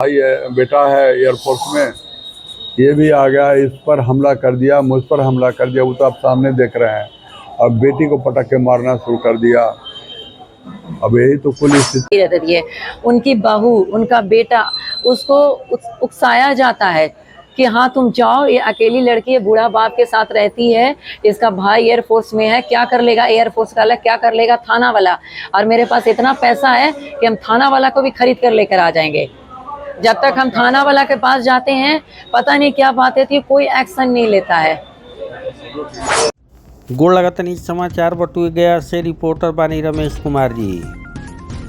भाई है, बेटा है एयरफोर्स में, ये भी आ गया, इस पर हमला कर दिया, मुझ पर हमला कर दिया। वो तो आप सामने देख रहे हैं। अब बेटी को पटक के मारना शुरू कर दिया। अब यही तो कुल स्थिति रहती है। उनकी बहू, उनका बेटा, उसको उकसाया जाता है कि हाँ तुम जाओ, ये अकेली लड़की है, बूढ़ा बाप के साथ रहती है, इसका भाई एयरफोर्स में है, क्या कर लेगा एयरफोर्स का अलग, क्या कर लेगा थाना वाला। और मेरे पास इतना पैसा है कि हम थाना वाला को भी खरीद कर लेकर आ जाएंगे। जब तक हम थाना वाला के पास जाते हैं, पता नहीं क्या बातें थी, कोई एक्शन नहीं लेता है। गोड़ लगतनी समाचार बटुए गया से रिपोर्टर बानी रमेश कुमार जी।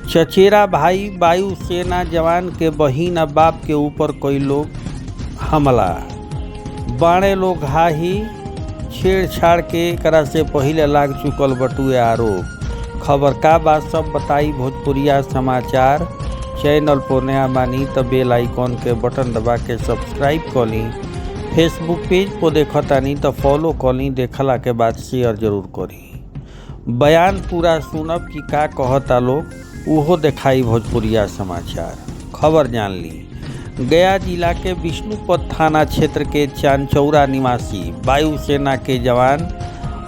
चचेरा भाई वायुसेना जवान के बहिन और बाप के ऊपर कई लोग हमला, बाणे लोग घाही, छेड़छाड़ के करा से पहले लाग चुकल बटुए आरोप। खबर का बात सब बताई भोजपुरिया समाचार। चैनल पर नया बानी तो बेल आइकॉन के बटन दबा के सब्सक्राइब कर ली। फेसबुक पेज पर देखतानी तो फॉलो कर ली, देखला के बाद शेयर जरूर करी। बयान पूरा सुनब कि का कहता लोग, उहो देखाई भोजपुरिया समाचार। खबर जान ली। गया जिला के विष्णुपद थाना क्षेत्र के चांचौरा निवासी वायुसेना के जवान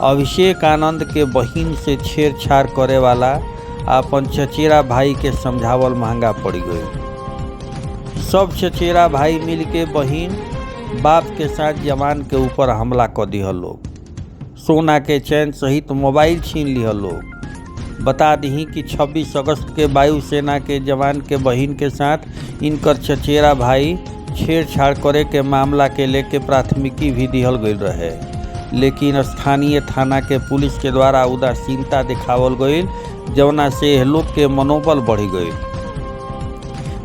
अभिषेक आनंद के बहिन से छेड़छाड़ करे वाला अपन चचेरा भाई के समझावल महंगा पड़ गई। सब चचेरा भाई मिल के बहिन बाप के साथ जवान के ऊपर हमला कर दिहल लोग। सोना के चैन सहित मोबाइल छीन लिहल लोग। बता दी कि 26 अगस्त के वायुसेना के जवान के बहिन के साथ इनकर चचेरा भाई छेड़छाड़ करे के मामला के लेके प्राथमिकी भी दिहल गई रहे, लेकिन स्थानीय थाना के पुलिस के द्वारा उदासीनता दिखावल गई, जवना से लोग के मनोबल बढ़ी गई।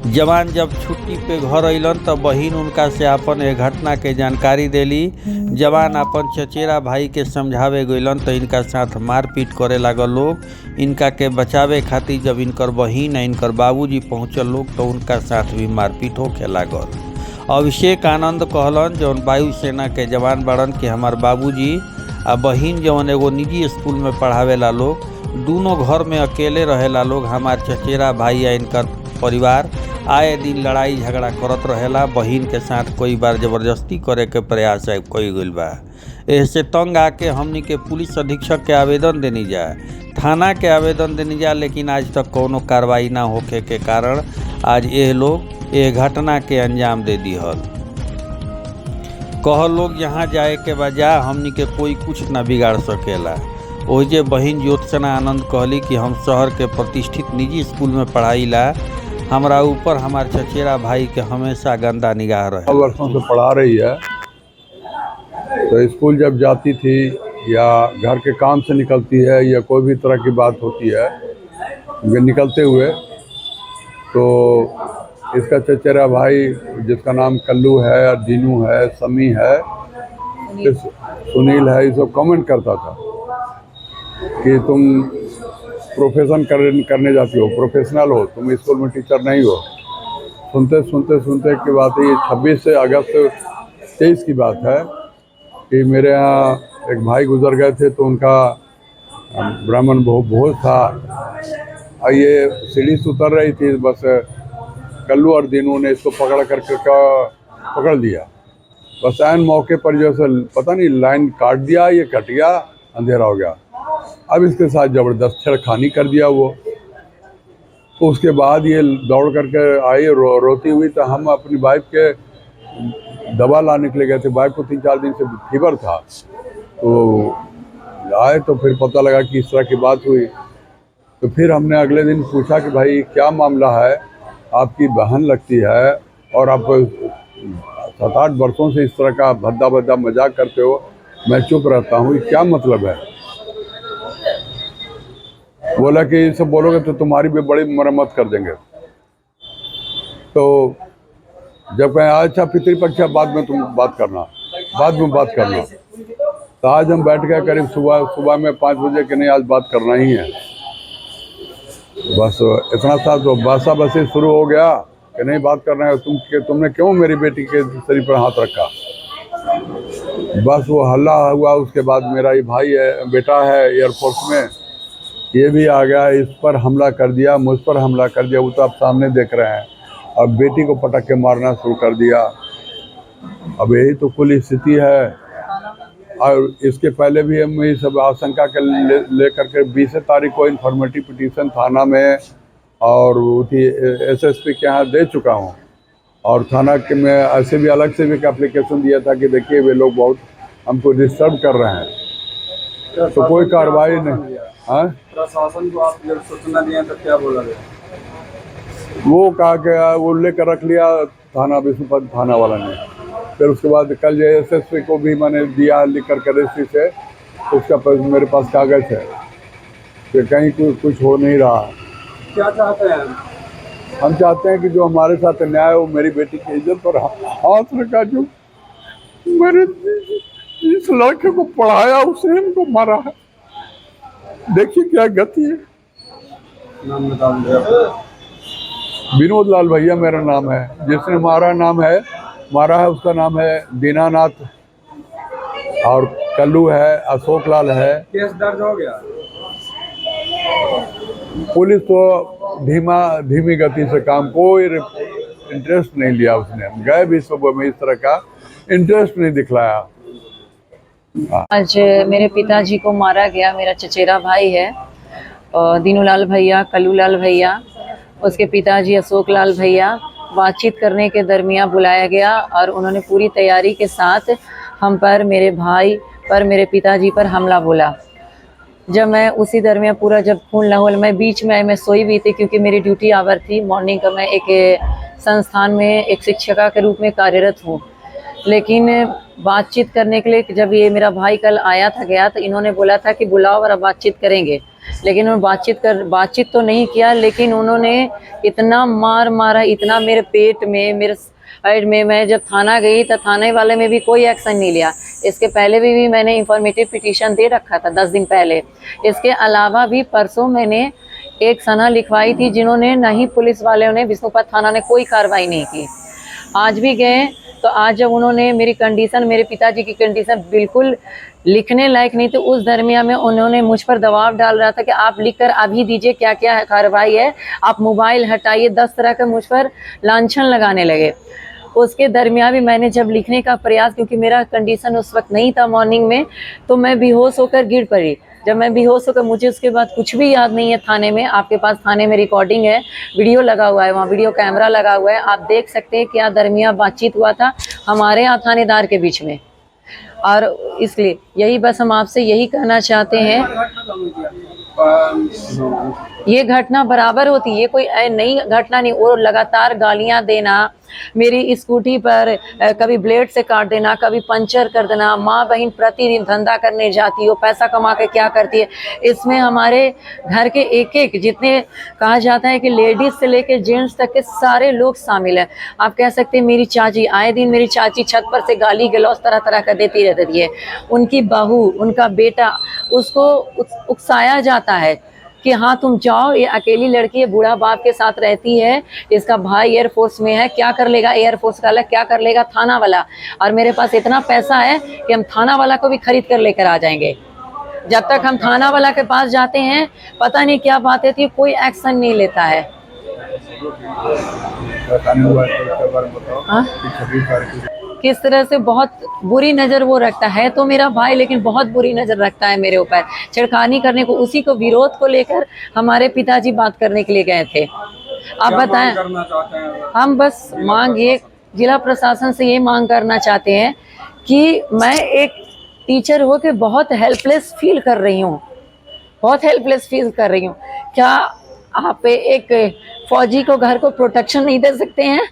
जवान जब छुट्टी पे घर अलन तो बहिन उनका से अपन ए घटना के जानकारी देली। जवान अपन चचेरा भाई के समझावे गइलन तो इनका साथ मारपीट करे लागल लोग। इनका के बचावे खातिर जब इनकर बहिन और इनकर बाबूजी पहुँचल लोग तो उनका साथ भी मारपीट होके लागल। अभिषेक आनंद कहलन जौन वायुसेना के जवान बाड़न कि हमार बाबूजी आ बहिन जौन एगो निजी स्कूल में पढ़ावेला लोग, दोनों घर में अकेले रहेला लोग। हमार चचेरा भाई या इनकर परिवार आए दिन लड़ाई झगड़ा करत रहेला। बहिन के साथ कई बार जबरदस्ती करे के प्रयास कई गइल बा। ऐसे तंग आके हमनी के पुलिस अधीक्षक के आवेदन देनी जाए, थाना के आवेदन देनी जाए, लेकिन आज तक कोनो कार्रवाई ना होखे के कारण आज ये लोग ये घटना के अंजाम दे दिहल। कह लोग यहाँ जाए के बजाय हमनी के कोई कुछ ना बिगाड़ सकेला। ओहिजे बहिन ज्योत्सना आनंद कहली कि हम शहर के प्रतिष्ठित निजी स्कूल में पढ़ाईला, हमारा ऊपर हमारे चचेरा भाई के हमेशा गंदा निगाह रहे। वर्षों से पढ़ा रही है, तो स्कूल जब जाती थी या घर के काम से निकलती है या कोई भी तरह की बात होती है, निकलते हुए तो इसका चचेरा भाई जिसका नाम कल्लू है, दीनू है, समी है, सुनील है, ये सब कमेंट करता था कि तुम प्रोफेशन करने जाती हो, प्रोफेशनल हो, तुम स्कूल में टीचर नहीं हो। सुनते की बात है, ये 26 अगस्त 23 की बात है कि मेरे यहाँ एक भाई गुजर गए थे, तो उनका ब्राह्मण भोज था। और ये सीढ़ी से उतर रही थी, बस कल्लू और दीनू ने इसको पकड़ लिया। बस ऐन मौके पर जो है पता नहीं लाइन काट दिया, ये कट गया, अंधेरा हो गया। अब इसके साथ ज़बरदस्त छेड़खानी कर दिया वो। तो उसके बाद ये दौड़ करके आई रोती हुई, तो हम अपनी वाइफ के दवा लाने के लिए गए थे। वाइफ को 3-4 दिन से फीवर था, तो आए तो फिर पता लगा कि इस तरह की बात हुई। तो फिर हमने अगले दिन पूछा कि भाई क्या मामला है, आपकी बहन लगती है और आप 7-8 वर्षों से इस तरह का भद्दा मजाक करते हो, मैं चुप रहता हूँ, क्या मतलब है। बोला कि ये सब बोलोगे तो तुम्हारी भी बड़ी मरम्मत कर देंगे। तो जब कहें अच्छा पितृपक्ष बाद में तुम बात करना, तो आज हम बैठ गए करीब सुबह में 5 बजे कि नहीं आज बात करना ही है। बस इतना सा तो बासा बसी शुरू हो गया कि नहीं बात करना है, तुमने क्यों मेरी बेटी के शरीर पर हाथ रखा। बस वो हल्ला हुआ। उसके बाद मेरा ये भाई है, बेटा है एयरफोर्स में, ये भी आ गया, इस पर हमला कर दिया, मुझ पर हमला कर दिया। वो तो आप सामने देख रहे हैं। और बेटी को पटक के मारना शुरू कर दिया। अब यही तो कुल स्थिति है। और इसके पहले भी हम ये सब आशंका के लेकर के 20 तारीख को इन्फॉर्मेटिव पिटीशन थाना में और एसएसपी के यहाँ दे चुका हूँ। और थाना के में ऐसे भी अलग से भी एक एप्लीकेशन दिया था कि देखिए वे लोग बहुत हमको डिस्टर्ब कर रहे हैं, तो कोई कार्रवाई नहीं। हाँ, प्रशासन को आप जब सूचना दिए तो क्या बोला गया? वो कहा कि वो लेकर रख लिया थाना विष्णुपद थाना वाला ने। फिर उसके बाद कल जो एसएसपी को भी मैंने दिया लिख कर के रजिस्ट्री से, उसका मेरे पास कागज है कि कहीं कुछ हो नहीं रहा। क्या चाहते हैं? हम चाहते हैं कि जो हमारे साथ न्याय हो, मेरी बेटी की इज्जत पर हाथ रखा, जो मेरे इस लड़के को पढ़ाया उसने हमको मारा है। देखिए क्या गति है। नाम बता दीजिए। विनोद लाल भैया मेरा नाम है। जिसने मारा है उसका नाम है दीनानाथ, और कल्लू है, अशोक लाल है। केस दर्ज हो गया? पुलिस तो धीमी गति से काम, कोई इंटरेस्ट नहीं लिया उसने। गए भी सुबह में, इस तरह का इंटरेस्ट नहीं दिखलाया। आज मेरे पिताजी को मारा गया। मेरा चचेरा भाई है दीनूलाल भैया, कल्लूलाल भैया, उसके पिताजी अशोक लाल भैया। बातचीत करने के दरमियान बुलाया गया और उन्होंने पूरी तैयारी के साथ हम पर, मेरे भाई पर, मेरे पिताजी पर हमला बोला। जब मैं उसी दरमियान पूरा जब खून लहूल, मैं बीच में मैं सोई हुई थी क्योंकि मेरी ड्यूटी आवर थी मॉर्निंग का। मैं एक संस्थान में एक शिक्षिका के रूप में कार्यरत हूँ, लेकिन बातचीत करने के लिए जब ये मेरा भाई कल आया था गया तो इन्होंने बोला था कि बुलाओ और अब बातचीत करेंगे। लेकिन उन्होंने बातचीत तो नहीं किया, लेकिन उन्होंने इतना मारा, इतना मेरे पेट में, मेरे साइड में। मैं जब थाना गई तो थाने वाले में भी कोई एक्शन नहीं लिया। इसके पहले भी मैंने इंफॉर्मेटिव पिटीशन दे रखा था 10 दिन पहले। इसके अलावा भी परसों मैंने एक सनहा लिखवाई थी, जिन्होंने नहीं, पुलिस वालों ने, विष्णुपद थाना ने कोई कार्रवाई नहीं की। आज भी गए तो आज जब उन्होंने मेरी कंडीशन, मेरे पिताजी की कंडीशन बिल्कुल लिखने लायक नहीं, तो उस दरमियान में उन्होंने मुझ पर दबाव डाल रहा था कि आप लिखकर अभी दीजिए क्या क्या कार्रवाई है, आप मोबाइल हटाइए, 10 तरह का मुझ पर लांछन लगाने लगे। उसके दरमियान भी मैंने जब लिखने का प्रयास, क्योंकि मेरा कंडीशन उस वक्त नहीं था मॉर्निंग में, तो मैं बेहोश होकर गिर पड़ी। जब मैं बेहोश होकर, मुझे उसके बाद कुछ भी याद नहीं है। थाने में, आपके पास थाने में रिकॉर्डिंग है, वीडियो लगा हुआ है, वहाँ वीडियो कैमरा लगा हुआ है, आप देख सकते हैं क्या दरमियान बातचीत हुआ था हमारे यहाँ थानेदार के बीच में। और इसलिए यही बस हम आपसे यही कहना चाहते हैं, ये घटना बराबर होती है, ये कोई नई घटना नहीं। और लगातार गालियां देना, मेरी स्कूटी पर कभी ब्लेड से काट देना, कभी पंचर कर देना। माँ बहन प्रतिदिन धंधा करने जाती हो, पैसा कमा के क्या करती है। इसमें हमारे घर के एक जितने, कहा जाता है कि लेडीज से लेकर जेंट्स तक के सारे लोग शामिल हैं। आप कह सकते हैं मेरी चाची, आए दिन मेरी चाची छत पर से गाली गलौज तरह तरह का देती रहती है। उनकी बहू, उनका बेटा, उसको उकसाया जाता है कि हाँ तुम जाओ, ये अकेली लड़की है, बूढ़ा बाप के साथ रहती है, इसका भाई एयरफोर्स में है, क्या कर लेगा एयरफोर्स वाला, क्या कर लेगा थाना वाला। और मेरे पास इतना पैसा है कि हम थाना वाला को भी खरीद कर लेकर आ जाएंगे। जब तक हम थाना वाला के पास जाते हैं, पता नहीं क्या बातें थी, कोई एक्शन नहीं लेता है। हाँ? किस तरह से बहुत बुरी नज़र वो रखता है, तो मेरा भाई, लेकिन बहुत बुरी नज़र रखता है मेरे ऊपर। छेड़खानी करने को, उसी को विरोध को लेकर हमारे पिताजी बात करने के लिए गए थे। आप बताएं। हम बस मांग ये जिला प्रशासन से ये मांग करना चाहते हैं कि मैं एक टीचर हो के बहुत हेल्पलेस फील कर रही हूँ, बहुत हेल्पलेस फील कर रही हूँ। क्या आप एक फौजी को घर को प्रोटेक्शन नहीं दे सकते हैं?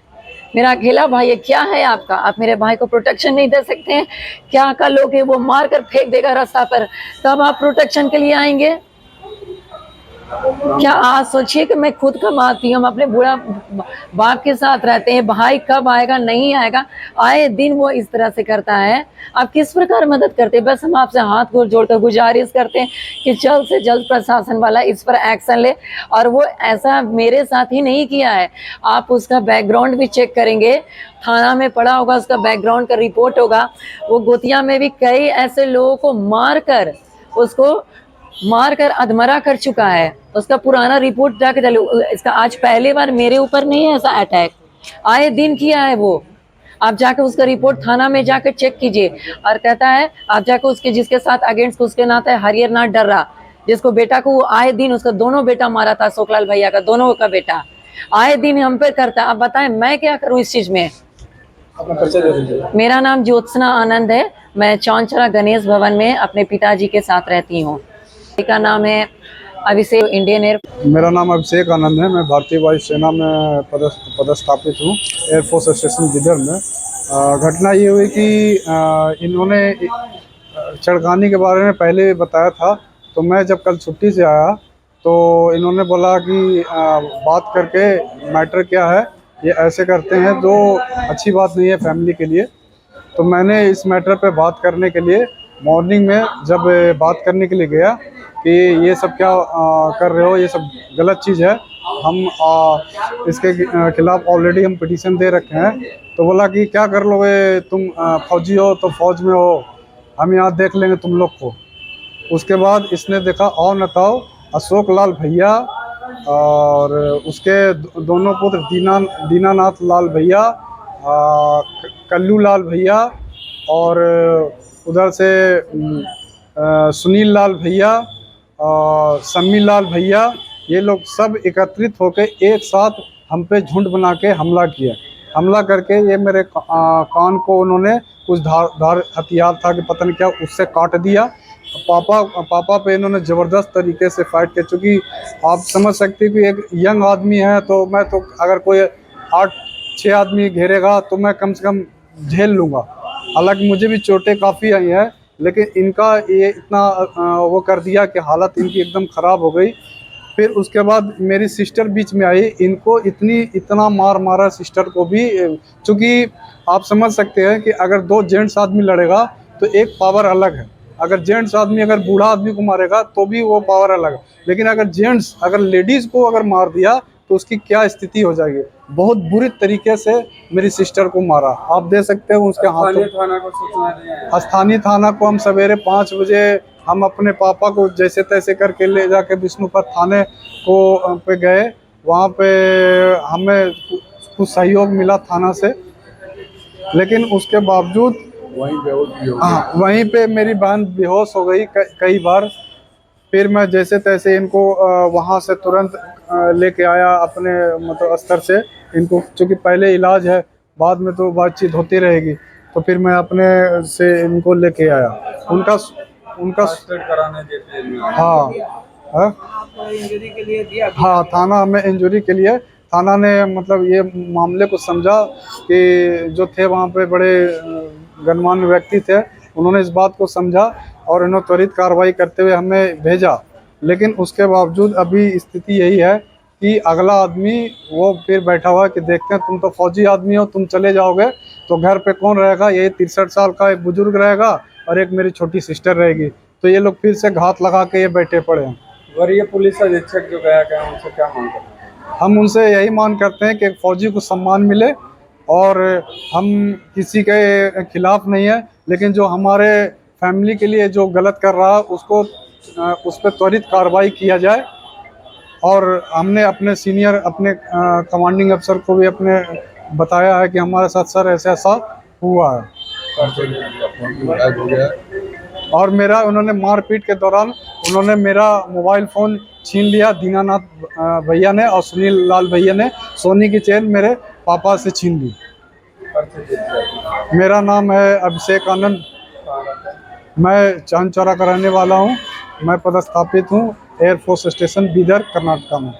मेरा अकेला भाई है, क्या है आपका? आप मेरे भाई को प्रोटेक्शन नहीं दे सकते हैं? क्या कल लोगे वो मार कर फेंक देगा रास्ता पर, तब आप प्रोटेक्शन के लिए आएंगे? क्या आज सोचिए कि मैं खुद कमाती हूँ, हम अपने बूढ़ा बाप के साथ रहते हैं, भाई कब आएगा नहीं आएगा, आए दिन वो इस तरह से करता है। आप किस प्रकार मदद करते हैं? बस हम आपसे हाथ को जोड़कर गुजारिश करते हैं कि जल्द से जल्द प्रशासन वाला इस पर एक्शन ले। और वो ऐसा मेरे साथ ही नहीं किया है, आप उसका बैकग्राउंड भी चेक करेंगे, थाना में पड़ा होगा, उसका बैकग्राउंड का रिपोर्ट होगा। वो गोतिया में भी कई ऐसे लोगों को मार कर अधमरा कर चुका है, उसका पुराना रिपोर्ट जाके चलो। इसका आज पहली बार मेरे ऊपर नहीं है ऐसा अटैक, आए दिन किया है वो। आप जाके उसका रिपोर्ट थाना में जाकर चेक कीजिए। और कहता है आप जाके उसके जिसके साथ अगेंस्ट उसके नाता है हरियर नाथ डर्रा, जिसको बेटा को वो आए दिन उसका दोनों बेटा मारा था, अशोकलाल भैया का दोनों का बेटा आए दिन हम पे करता है। आप बताएं मैं क्या करूं इस चीज में। अपना परिचय दे दीजिए। मेरा नाम ज्योत्सना आनंद है। मैं चौनचरा गणेश भवन में अपने पिताजी के साथ रहती हूँ। का नाम है अभिषेक, इंडियन एयर। मेरा नाम अभिषेक आनंद है। मैं भारतीय वायुसेना में पदस्थापित हूँ, एयरफोर्स स्टेशन बिदर में। घटना ये हुई कि इन्होंने छेड़खानी के बारे में पहले बताया था, तो मैं जब कल छुट्टी से आया तो इन्होंने बोला कि बात करके मैटर क्या है, ये ऐसे करते हैं जो अच्छी बात नहीं है फैमिली के लिए। तो मैंने इस मैटर पे बात करने के लिए मॉर्निंग में जब बात करने के लिए गया कि ये सब क्या कर रहे हो, ये सब गलत चीज़ है, हम इसके खिलाफ ऑलरेडी हम पिटीशन दे रखे हैं। तो बोला कि क्या कर लोगे तुम, फौजी हो तो फौज में हो, हम यहाँ देख लेंगे तुम लोग को। उसके बाद इसने देखा और नताओ अशोक लाल भैया और उसके दोनों पुत्र दीनानाथ लाल भैया, कल्लू लाल भैया और उधर से सुनील लाल भैया और सम्मी लाल भैया, ये लोग सब एकत्रित होकर एक साथ हम पे झुंड बना के हमला किया। हमला करके ये मेरे कान को उन्होंने कुछ धार हथियार था कि पता नहीं क्या, उससे काट दिया। पापा पे इन्होंने ज़बरदस्त तरीके से फाइट किया। चूँकि आप समझ सकते हैं कि एक यंग आदमी है, तो मैं तो अगर कोई 8-6 आदमी घेरेगा तो मैं कम से कम झेल लूँगा। हालांकि मुझे भी चोटें काफ़ी आई हैं, लेकिन इनका ये इतना वो कर दिया कि हालत इनकी एकदम ख़राब हो गई। फिर उसके बाद मेरी सिस्टर बीच में आई, इनको इतना मार मारा सिस्टर को भी। चूँकि आप समझ सकते हैं कि अगर 2 जेंट्स आदमी लड़ेगा तो एक पावर अलग है। अगर जेंट्स आदमी अगर बूढ़ा आदमी को मारेगा तो भी वो पावर अलग है, लेकिन अगर लेडीज़ को अगर मार दिया तो उसकी क्या स्थिति हो जाएगी। बहुत बुरी तरीके से मेरी सिस्टर को मारा, आप दे सकते हो उसके हाथों। थाना को सूचना दी? स्थानीय थाना को हम सवेरे 5 बजे हम अपने पापा को जैसे तैसे करके ले जाके विष्णुपत थाने को पे गए। वहाँ पे हमें कुछ सहयोग मिला थाना से, लेकिन उसके बावजूद वहीं पे मेरी बहन बेहोश हो गई कई बार। फिर मैं जैसे तैसे इनको वहाँ से तुरंत लेके आया अपने मतलब स्तर से। इनको चूँकि पहले इलाज है, बाद में तो बातचीत होती रहेगी, तो फिर मैं अपने से इनको लेके आया। उनका कराने जेल में? हाँ इंजरी के लिए दिया? हाँ, थाना हमें इंजरी के लिए, थाना ने मतलब ये मामले को समझा कि जो थे वहाँ पे बड़े गणमान्य व्यक्ति थे, उन्होंने इस बात को समझा और इन्होंने त्वरित कार्रवाई करते हुए हमें भेजा। लेकिन उसके बावजूद अभी स्थिति यही है कि अगला आदमी वो फिर बैठा हुआ कि देखते हैं, तुम तो फौजी आदमी हो, तुम चले जाओगे तो घर पे कौन रहेगा। ये 63 साल का एक बुजुर्ग रहेगा और एक मेरी छोटी सिस्टर रहेगी। तो ये लोग फिर से घात लगा के ये बैठे पड़े हैं। वरीय पुलिस अधीक्षक जो गया क्या, उनसे क्या मांग करते हैं? हम उनसे यही मांग करते हैं कि फौजी को सम्मान मिले, और हम किसी के खिलाफ नहीं है, लेकिन जो हमारे फैमिली के लिए जो गलत कर रहा है उसको उस पर त्वरित कार्रवाई किया जाए। और हमने अपने सीनियर अपने कमांडिंग अफसर को भी अपने बताया है कि हमारे साथ सर ऐसा हुआ है। और मेरा उन्होंने मारपीट के दौरान उन्होंने मेरा मोबाइल फ़ोन छीन लिया, दीनानाथ भैया ने और सुनील लाल भैया ने सोने की चेन मेरे पापा से छीन ली। मेरा नाम है अभिषेक आनंद, मैं चांदचौरा का रहने वाला हूँ। मैं पदस्थापित हूँ एयरफोर्स स्टेशन बिदर, कर्नाटका में।